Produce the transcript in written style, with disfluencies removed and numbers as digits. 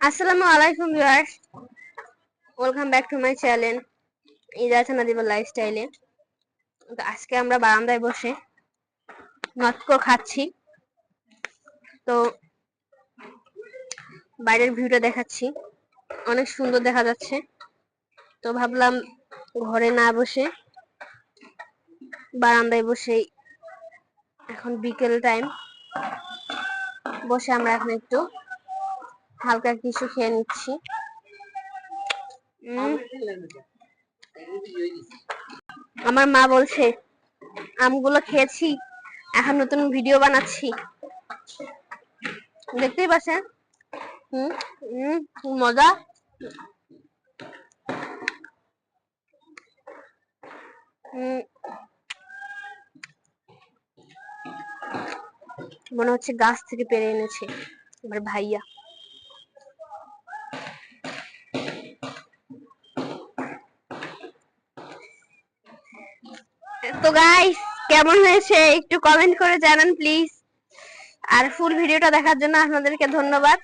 আসসালামু আলাইকুম viewers, welcome back to my channel ইজাথা নাদিবা লাইফস্টাইলে। তো আজকে আমরা বারান্দায় বসে নটকো খাচ্ছি। তো বাইরের ভিউটা দেখাচ্ছি, অনেক সুন্দর দেখা যাচ্ছে। তো ভাবলাম ঘরে না বসে বারান্দায় বসেই, এখন বিকেল টাইম, বসে আমরা এখন একটু হালকা কিছু খেয়ে নিচ্ছি। আমার মা বলছে আমগুলো খেয়েছি, এখন নতুন ভিডিও বানাচ্ছি, দেখতেই পাচ্ছেন। মজা। মনে হচ্ছে গাছ থেকে পেরে এনেছে আমার ভাইয়া। তো গাইস, কেমন হয়েছে একটু কমেন্ট করে জানান প্লিজ। আর ফুল ভিডিওটা দেখার জন্য আপনাদেরকে ধন্যবাদ।